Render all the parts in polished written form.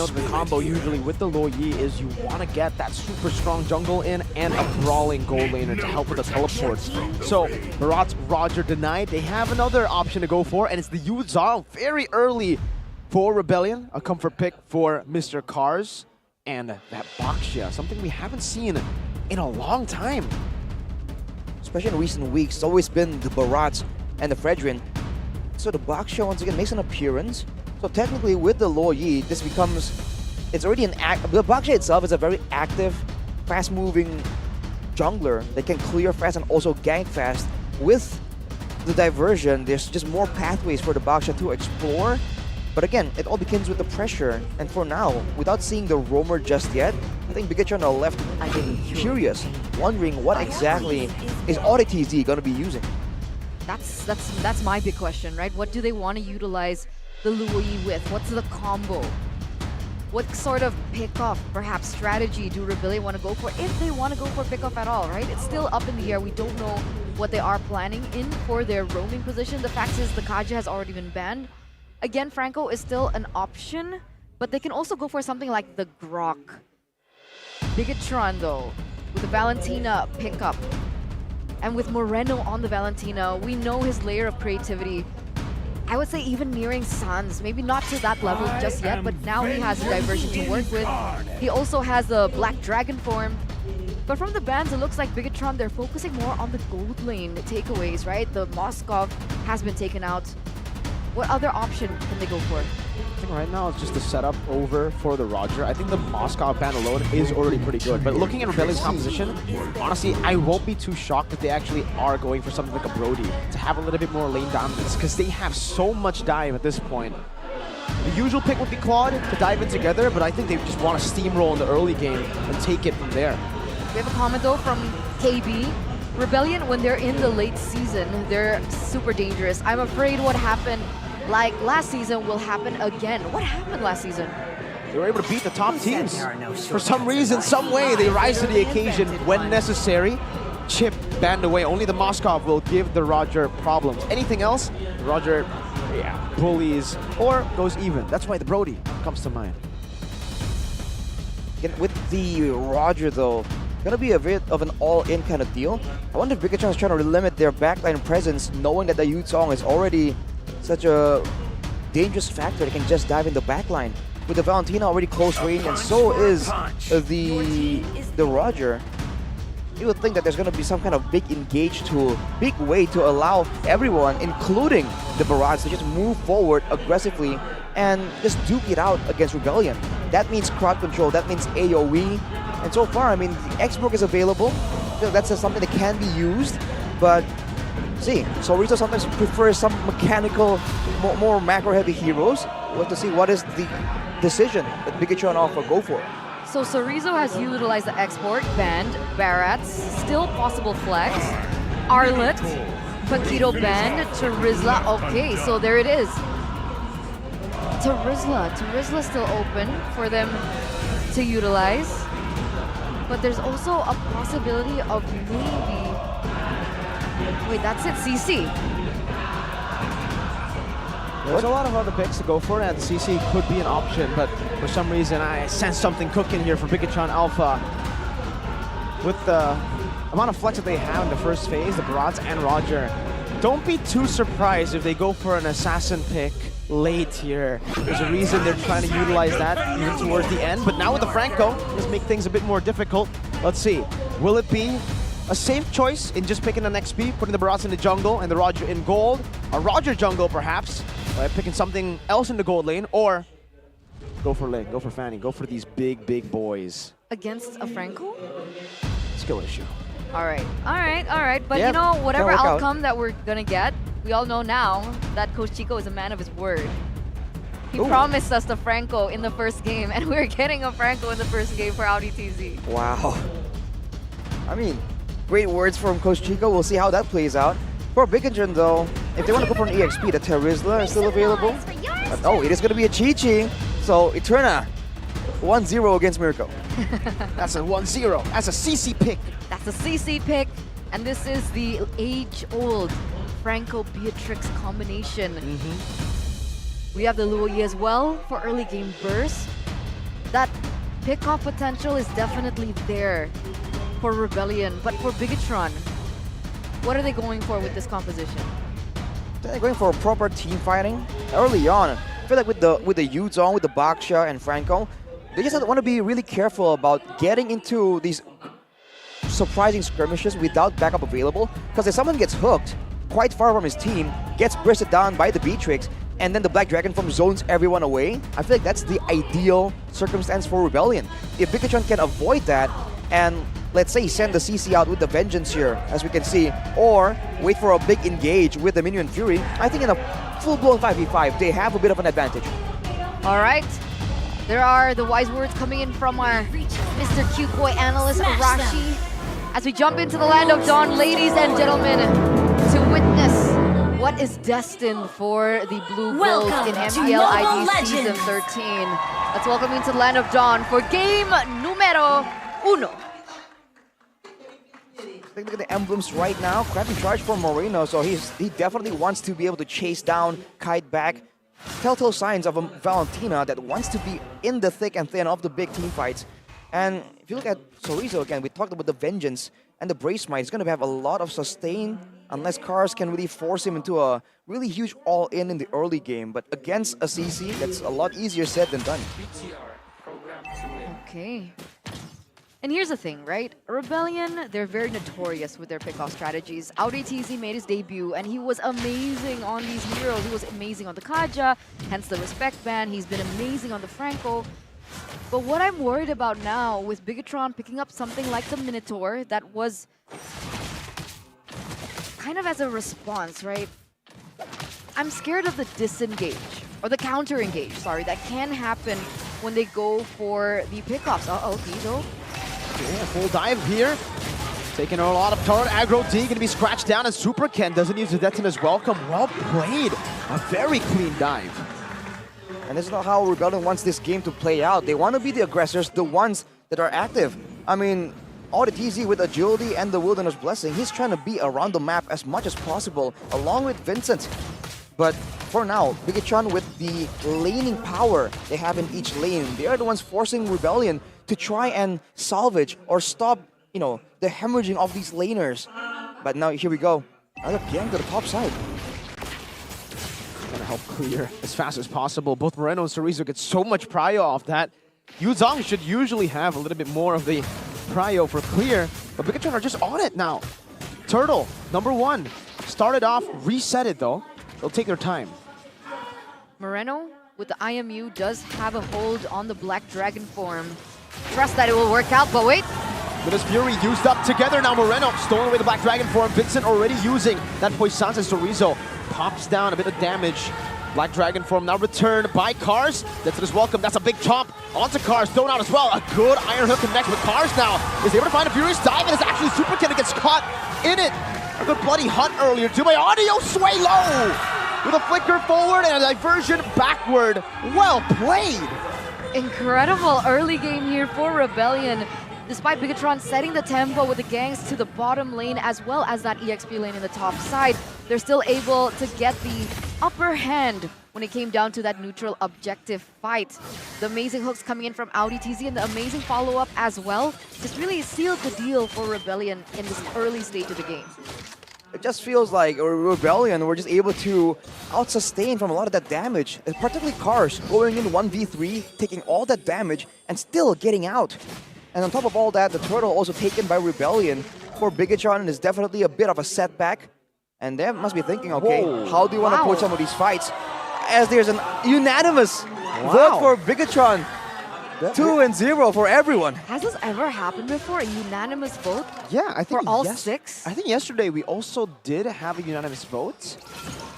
The combo usually with the Luo Yi is you want to get that super strong jungle in and a brawling gold laner to help with the teleports. So Btr, Roger denied. They have another option to go for, and it's the Yu Zhao very early for Rebellion. A comfort pick for Mr. Cars. And that Baxia, something we haven't seen in a long time. Especially in recent weeks, it's always been the Btr and the Fredrin. So the Baxia once again makes an appearance. So technically with the Luo Yi, this becomes, it's already an act. The Baxia itself is a very active, fast-moving jungler that can clear fast and also gank fast. With the diversion, there's just more pathways for the Baxia to explore. But again, it all begins with the pressure. And for now, without seeing the roamer just yet, I think Btr are left curious, wondering what exactly is Artzy going to be using. That's my big question, right? What do they want to utilize the Luo Yi with? What's the combo? What sort of pick-off, perhaps strategy, do Rebellion want to go for? If they want to go for pick-off at all, right? It's still up in the air. We don't know what they are planning in for their roaming position. The fact is the Kaja has already been banned. Again, Franco is still an option, but they can also go for something like the Grok. Btr though, with the Valentina pickup, and with Moreno on the Valentina, we know his layer of creativity. I would say even nearing Sans, maybe not to that level just yet, but now he has a diversion to work with. He also has the Black Dragon form. But from the bans, it looks like Btr, they're focusing more on the gold lane takeaways, right? The Moskov has been taken out. What other option can they go for? I think right now it's just the setup over for the Roger. I think the Moscow ban alone is already pretty good. But looking at Rebellion's composition, honestly, I won't be too shocked if they actually are going for something like a Brody to have a little bit more lane dominance, because they have so much dive at this point. The usual pick would be Claude to dive in together, but I think they just want to steamroll in the early game and take it from there. We have a comment though from KB. Rebellion, when they're in the late season, they're super dangerous. I'm afraid what happened like last season will happen again. What happened last season? They were able to beat the top teams. For some reason, some way, they rise to the occasion when necessary. Chip banned away. Only the Moskov will give the Roger problems. Anything else, Roger, bullies or goes even. That's why the Brody comes to mind. With the Roger though, gonna be a bit of an all-in kind of deal. I wonder if Btr is trying to limit their backline presence, knowing that the Yu Zhao is already such a dangerous factor. They can just dive in the backline. With the Valentina already close range, and so is the Roger. You would think that there's gonna be some kind of big engage tool, big way to allow everyone, including the Btr, to just move forward aggressively and just duke it out against Rebellion. That means crowd control, that means AoE. And so far, I mean, the X-Brook is available. That's something that can be used, but see, so Rizzo sometimes prefers some mechanical, more macro-heavy heroes. We'll have to see what is the decision that Btr and Alpha go for. So Sorizo has utilized the export, banned, Barats, still possible flex, Arlet, Paquito banned, Terizla, okay, so there it is. Terizla still open for them to utilize. But there's also a possibility of maybe... Wait, that's it, CC. There's a lot of other picks to go for, and CC could be an option, but for some reason I sense something cooking here for Btr Alpha. With the amount of flex that they have in the first phase, the Btr and Roger, don't be too surprised if they go for an assassin pick late here. There's a reason they're trying to utilize that even towards the end, but now with the Franco, let's make things a bit more difficult. Let's see, will it be a safe choice in just picking an XP, putting the Btr in the jungle and the Roger in gold? A Roger jungle perhaps, by picking something else in the gold lane, or go for lane, go for Fanny, go for these big boys. Against a Franco? Skill issue. All right. But yeah, you know, whatever out. outcome that we're gonna get, we all know now that Coach Chico is a man of his word. He promised us the Franco in the first game, and we're getting a Franco in the first game for Audi TZ. Wow. I mean, great words from Coach Chico. We'll see how that plays out. For Btr though, if they want to go for an EXP, the Terizla is still available. Oh, it is going to be a Chi-Chi. So Eterna, 1-0 against Mirko. That's a 1-0. That's a CC pick. That's a CC pick, and this is the age-old Franco-Beatrix combination. We have the Luo Yi as well for early game burst. that pick-off potential is definitely there for Rebellion. But for Bigatron, what are they going for with this composition? They're going for a proper team fighting early on. I feel like with the Yuzong, with the Baksha and Franco, they just want to be really careful about getting into these surprising skirmishes without backup available. Because if someone gets hooked quite far from his team, gets bursted down by the B-Tricks, and then the Black Dragon Form zones everyone away, I feel like that's the ideal circumstance for Rebellion. If Bigatron can avoid that, and let's say send the CC out with the Vengeance here, as we can see, or wait for a big engage with the Minion Fury, I think in a full-blown 5v5, they have a bit of an advantage. All right. There are the wise words coming in from our Mr. Cute Boy analyst, Arashi. As we jump into the land of Dawn, ladies and gentlemen, to witness what is destined for the Blue Bulls in Mpl Id Season 13. Let's welcome into the land of Dawn for game numero uno. Look at the emblems right now. Crappy charge for Moreno, so he definitely wants to be able to chase down, kite back. Telltale signs of a Valentina that wants to be in the thick and thin of the big team fights. And if you look at Chorizo again, we talked about the Vengeance and the Brace Might. He's going to have a lot of sustain unless Cars can really force him into a really huge all-in the early game. But against a CC, that's a lot easier said than done. Okay. And here's the thing, right? Rebellion, they're very notorious with their pick-off strategies. Artzy made his debut, and he was amazing on these heroes. He was amazing on the Kaja, hence the respect ban. He's been amazing on the Franco. But what I'm worried about now with Bigatron picking up something like the Minotaur that was kind of as a response, right? I'm scared of the disengage, or the counter-engage, sorry, that can happen when they go for the pickoffs. Uh-oh, Tizo. Yeah, full dive here. Taking a lot of turn. Aggro D going to be scratched down, and Super Ken doesn't use the Detonator's welcome. Well played. A very clean dive. And this is not how Rebellion wants this game to play out. They want to be the aggressors, the ones that are active. I mean, Artzy with agility and the Wilderness Blessing, he's trying to be around the map as much as possible, along with Vincent. But for now, Bigatron with the laning power they have in each lane, they are the ones forcing Rebellion to try and salvage or stop, you know, the hemorrhaging of these laners. But now here we go. Another gank to the top side. Gonna help clear as fast as possible. Both Moreno and Chorizo get so much prio off that. Yuzong should usually have a little bit more of the prio for clear, but Bigatron are just on it now. Turtle, #1. Started off, reset it though. They'll take their time. Moreno with the IMU does have a hold on the Black Dragon form. Trust that it will work out, but wait. Luminous Fury used up together now. Moreno stolen away the Black Dragon form. Vincent already using that Poisson as Chorizo. Pops down a bit of damage. Black Dragon form now returned by Cars. That's his welcome. That's a big chomp onto Cars. Thrown out as well. A good Iron Hook connects with Cars now. Is able to find a Furious Dive, and it's actually Super Ken that gets caught in it. A good bloody hunt earlier too by Audio. Sway low with a flicker forward and a diversion backward. Well played. Incredible early game here for Rebellion. Despite Bigatron setting the tempo with the gangs to the bottom lane as well as that EXP lane in the top side, they're still able to get the upper hand when it came down to that neutral objective fight. The amazing hooks coming in from Artzy and the amazing follow-up as well just really sealed the deal for Rebellion in this early stage of the game. It just feels like Rebellion were just able to out-sustain from a lot of that damage. And particularly Cars going in 1v3, taking all that damage and still getting out. And on top of all that, the Turtle also taken by Rebellion for Bigatron is definitely a bit of a setback. And they must be thinking, okay, how do you want to approach some of these fights? As there's an unanimous vote for Bigatron. 2-0 for everyone. Has this ever happened before? A unanimous vote? Yeah, I think for all 6? I think yesterday we also did have a unanimous vote.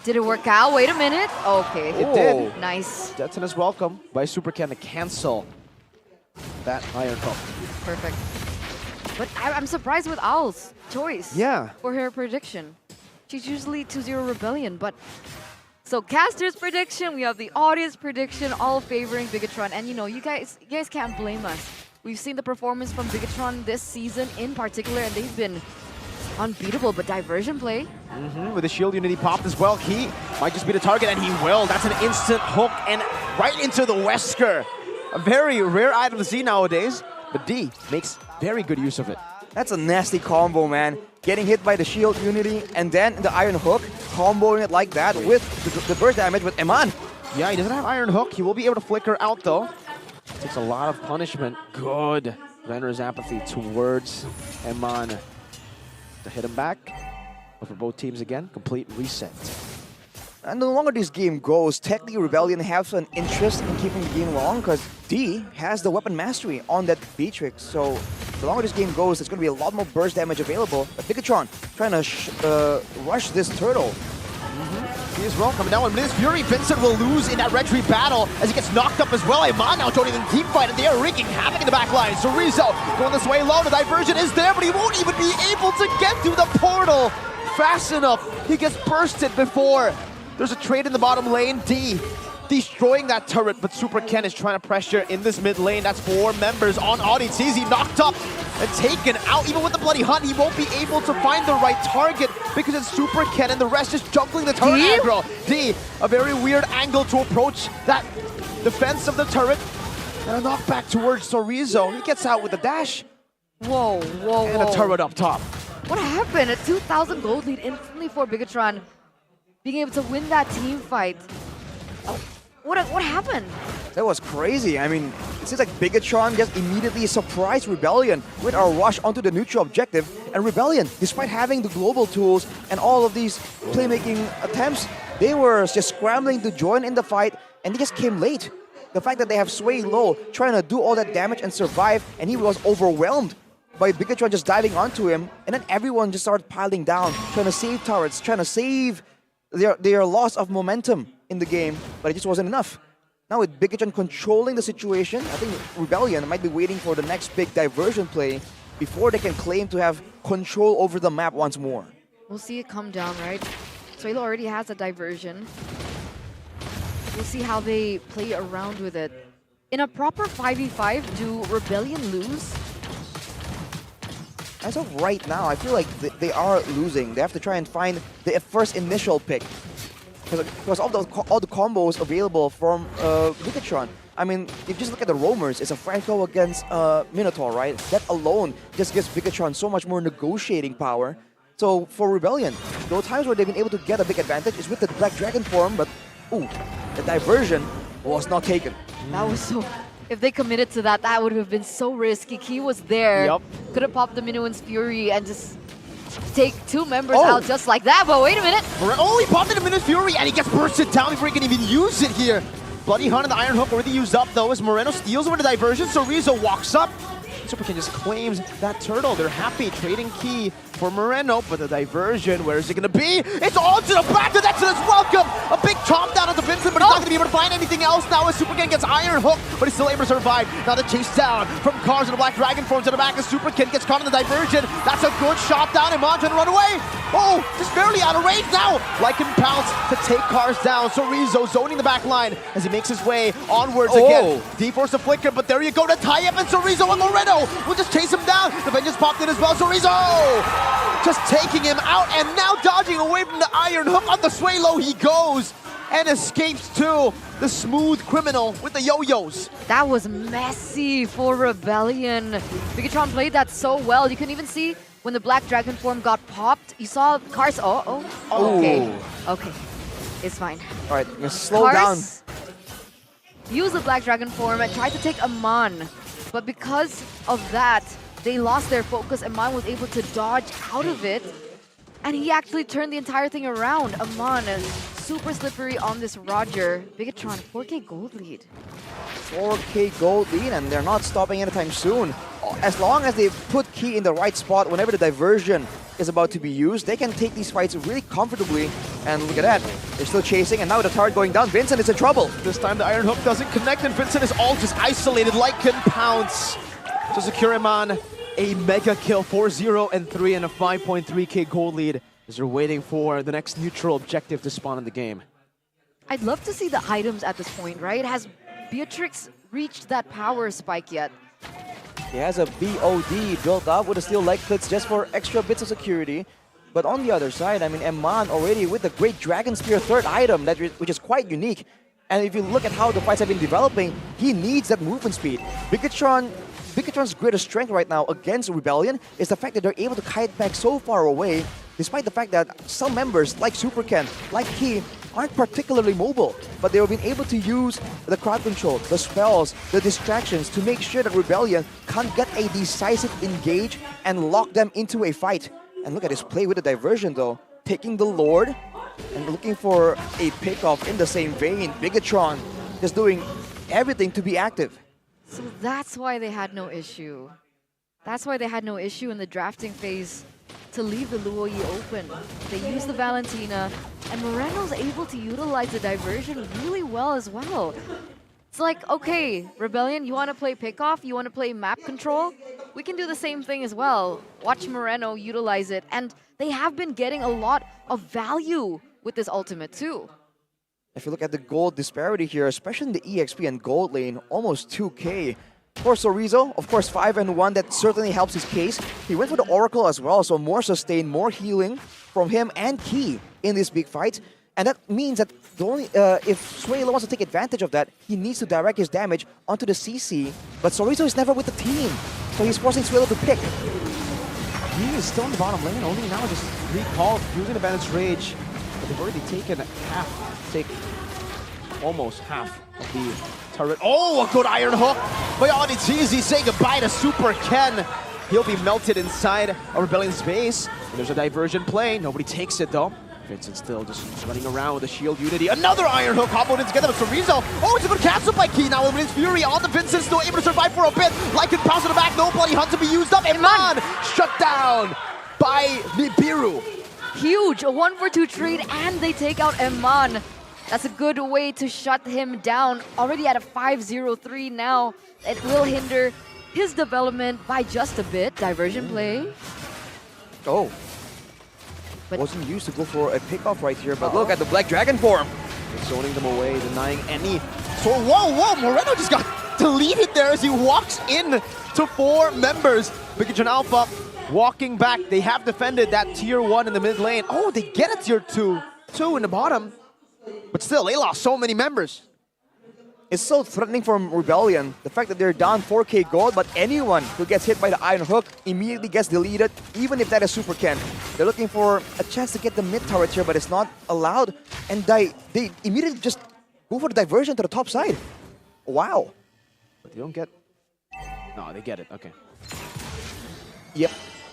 Did it work out? Wait a minute. Okay. It did. Nice. Detonator's welcome by Super Ken to cancel that Iron Hook. Perfect. But I'm surprised with Owl's choice for her prediction. She's usually 2-0 Rebellion, but... So Caster's prediction, we have the audience prediction, all favoring Bigatron. And you know, you guys can't blame us. We've seen the performance from Bigatron this season in particular, and they've been unbeatable, but diversion play. With the shield unity popped as well, he might just be the target, and he will. That's an instant hook, and right into the Wesker. A very rare item to see nowadays, but D makes very good use of it. That's a nasty combo, man. Getting hit by the shield unity and then the iron hook, comboing it like that with the burst damage with Eman. Yeah, he doesn't have iron hook. He will be able to flicker out though. Takes a lot of punishment. Good. Renner's apathy towards Eman to hit him back. But for both teams again, complete reset. And the longer this game goes, technically Rebellion has an interest in keeping the game long because D has the weapon mastery on that Beatrix. So the longer this game goes, there's going to be a lot more burst damage available. But Bigatron trying to rush this turtle. He is well coming down with Miss Fury. Vincent will lose in that retreat battle as he gets knocked up as well. Eman now joining the team fight and they are wreaking havoc in the back line. So Rizzo going this way low. The diversion is there, but he won't even be able to get through the portal fast enough. He gets bursted before. There's a trade in the bottom lane. D destroying that turret, but Super Ken is trying to pressure in this mid lane. That's 4 members on Artzy. He knocked up and taken out. Even with the Bloody Hunt, he won't be able to find the right target because it's Super Ken and the rest is juggling the turret aggro. D, a very weird angle to approach that defense of the turret. And a knockback towards Sorizo. He gets out with a dash. Whoa, whoa, And a turret up top. What happened? A 2,000 gold lead instantly for Bigatron being able to win that team fight. Oh, what happened? That was crazy. I mean, it seems like Bigatron just immediately surprised Rebellion with a rush onto the neutral objective. And Rebellion, despite having the global tools and all of these playmaking attempts, they were just scrambling to join in the fight and they just came late. The fact that they have Sway low, trying to do all that damage and survive, and he was overwhelmed by Bigatron just diving onto him, and then everyone just started piling down, trying to save turrets, trying to save their loss of momentum in the game, but it just wasn't enough. Now with Bigatron controlling the situation, I think Rebellion might be waiting for the next big diversion play before they can claim to have control over the map once more. We'll see it come down, right? Suelo already has a diversion. We'll see how they play around with it. In a proper 5v5, do Rebellion lose? As of right now, I feel like they are losing. They have to try and find the first initial pick. Because all the combos available from Bigatron. I mean, if you just look at the roamers, it's a Franco against Minotaur, right? That alone just gives Bigatron so much more negotiating power. So for Rebellion, there were times where they've been able to get a big advantage is with the Black Dragon form, but ooh, the diversion was not taken. That was so... If they committed to that, that would have been so risky. Key was there. Yep. Could have popped the Minuan's Fury and just take 2 members out just like that. But wait a minute. Only popped into Minute's Fury and he gets bursted down before he can even use it here. Bloody Hunt and the Iron Hook already used up though as Moreno steals with a diversion. So Rizzo walks up. Super King just claims that turtle. They're happy trading Key for Moreno, but the diversion, where is it gonna be? It's all to the back of Exodus. Welcome! A big chomp down onto Vincent, but he's not gonna be able to find anything else now as Super King gets Iron Hook, but he's still able to survive. Now the chase down from Cars and the Black Dragon forms to the back as Super King gets caught in the diversion. That's a good shot down, and Mon trying to run away. Oh, just barely out of range now. Lycan pounce to take Cars down. So Rizzo zoning the back line as he makes his way onwards again. D-force to flicker, but there you go to tie up, and so Rizzo and Moreno will just chase him down. The Vengeance popped in as well, so Rizzo just taking him out and now dodging away from the Iron Hook. On the sway low he goes and escapes to the smooth criminal with the yo-yos. That was messy for Rebellion. Bigatron played that so well. You can even see when the Black Dragon form got popped, you saw Cars. Okay. Okay. It's fine. All right, slow down. Use the Black Dragon form and tried to take Amon. But because of that, they lost their focus. Amon was able to dodge out of it. And he actually turned the entire thing around. Amon is super slippery on this Roger. Bigatron, 4K gold lead. 4K gold lead, and they're not stopping anytime soon. As long as they put Key in the right spot whenever the diversion is about to be used, they can take these fights really comfortably. And look at that, they're still chasing, and now with the turret going down, Vincent is in trouble. This time the Iron Hook doesn't connect, and Vincent is all just isolated like Pounce to secure Eman a mega kill, 4-0 and 3 and a 5.3K gold lead as they're waiting for the next neutral objective to spawn in the game. I'd love to see the items at this point, right? Has Beatrix reached that power spike yet? He has a BOD built up with the steel leg clits just for extra bits of security. But on the other side, I mean, Eman already with the Great Dragon Spear third item, which is quite unique. And if you look at how the fights have been developing, he needs that movement speed. Bigotron's greatest strength right now against Rebellion is the fact that they're able to kite back so far away, despite the fact that some members like Super Ken, like Key, aren't particularly mobile, but they've been able to use the crowd control, the spells, the distractions to make sure that Rebellion can't get a decisive engage and lock them into a fight. And look at his play with the diversion though, taking the Lord and looking for a pickoff in the same vein. Bigotron just doing everything to be active. So that's why they had no issue. That's why they had no issue in the drafting phase to leave the Luo Yi open. They used the Valentina, and Moreno's able to utilize the diversion really well as well. It's like, okay, Rebellion, you want to play pickoff? You want to play map control? We can do the same thing as well. Watch Moreno utilize it, and they have been getting a lot of value with this ultimate too. If you look at the gold disparity here, especially in the EXP and gold lane, almost 2K. For Sorizo, of course, 5 and 1, that certainly helps his case. He went for the Oracle as well, so more sustain, more healing from him and Key in this big fight. And that means that the only, if Suelo wants to take advantage of that, he needs to direct his damage onto the CC. But Sorizo is never with the team, so he's forcing Suelo to pick. He is still in the bottom lane, only now just recalled, using the Bandit's Rage. But they've already taken almost half of the turret. Oh, a good iron hook by Artzy, saying goodbye to Super Ken. He'll be melted inside a Rebellion's base. And there's a diversion play. Nobody takes it though. Vincent still just running around with the shield unity. Another iron hook comboed in together with Sorizo. Oh, it's a good cancel by Key now with his Fury on the Vincent, still able to survive for a bit. Lycan pounds to the back, no bloody hunt to be used up. Iman shut down by Nibiru. Huge, a 1-for-2 trade, and they take out Iman. That's a good way to shut him down. Already at a 5-0-3 now. It will hinder his development by just a bit. Diversion play. Oh. But wasn't used to go for a pickoff right here, but look at the Black Dragon form. It's zoning them away, denying any. So, whoa, Moreno just got deleted there as he walks in to 4 members. Bigotron Alpha walking back. They have defended that tier 1 in the mid lane. Oh, they get a tier 2 in the bottom. But still, they lost so many members. It's so threatening for Rebellion, the fact that they're down 4K gold, but anyone who gets hit by the Iron Hook immediately gets deleted, even if that is Super Ken. They're looking for a chance to get the mid turret here, but it's not allowed, and they immediately just go for the diversion to the top side. Wow. But they don't get... No, they get it, okay. Yep,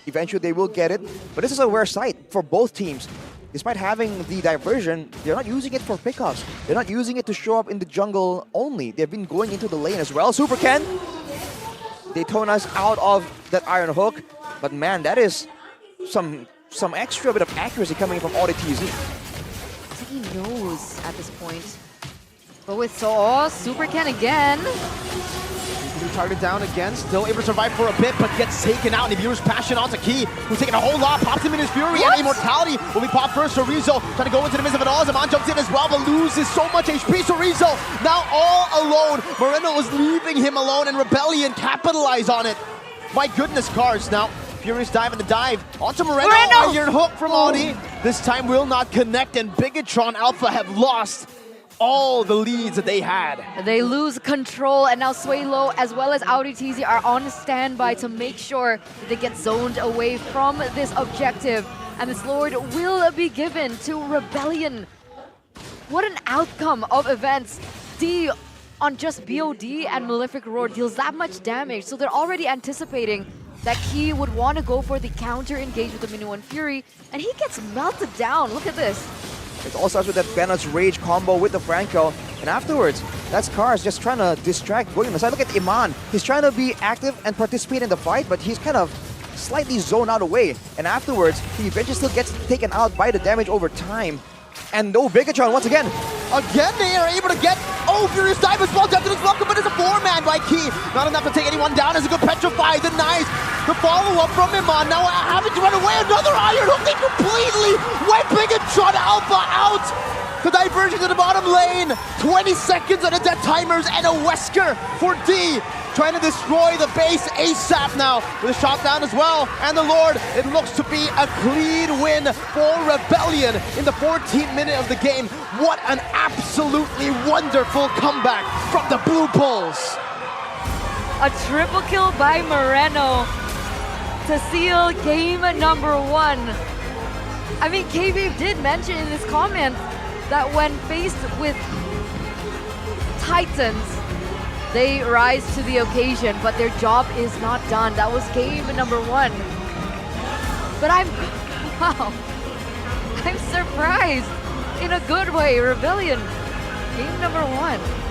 eventually they will get it, but this is a rare sight for both teams. Despite having the diversion, they're not using it for pickups. They're not using it to show up in the jungle only. They've been going into the lane as well. Super Ken, they tone us out of that Iron Hook. But man, that is some extra bit of accuracy coming from Artzy. I think he knows at this point. But with Super Ken again. Targeted down again, still able to survive for a bit, but gets taken out. Nibiru's passion onto Key, who's taking a whole lot, pops him in his Fury, and Immortality will be popped first. Sorizo trying to go into the midst of it all. Zaman jumps in as well, but loses so much HP. Sorizo now all alone. Moreno was leaving him alone, and Rebellion capitalize on it. My goodness, Cars now. Furious dive in the dive onto Moreno. Iron hook from Audi. This time will not connect, and Bigotron Alpha have lost all the leads that they had. They lose control, and now Suelo as well as Artzy are on standby to make sure that they get zoned away from this objective. And this Lord will be given to Rebellion. What an outcome of events. D on just BOD and Malefic Roar deals that much damage, so they're already anticipating that Key would want to go for the counter engage with the Minuan Fury, and he gets melted down. Look at this. It all starts with that Bandit's Rage combo with the Franco, and afterwards, that's Cars just trying to distract going on the side. Look at Iman. He's trying to be active and participate in the fight, but he's kind of slightly zoned out away. And afterwards, he eventually still gets taken out by the damage over time. And no Bigotron once again. Again, they are able to get, Furious Dive as well, Deputy's welcome, but it's a 4-man by Key. Not enough to take anyone down as a good Petrify, denies the follow-up from Iman. Now having to run away, another Iron Hook, they completely wipe Bigotron Alpha out. The diversion to the bottom lane, 20 seconds on the dead timers, and a Wesker for D. trying to destroy the base ASAP now with a shot down as well. And the Lord, it looks to be a clean win for Rebellion in the 14th minute of the game. What an absolutely wonderful comeback from the Blue Bulls. A triple kill by Moreno to seal game number 1. I mean, KB did mention in his comments that when faced with Titans, they rise to the occasion, but their job is not done. That was game number 1. But wow, I'm surprised in a good way. Rebellion, game number 1.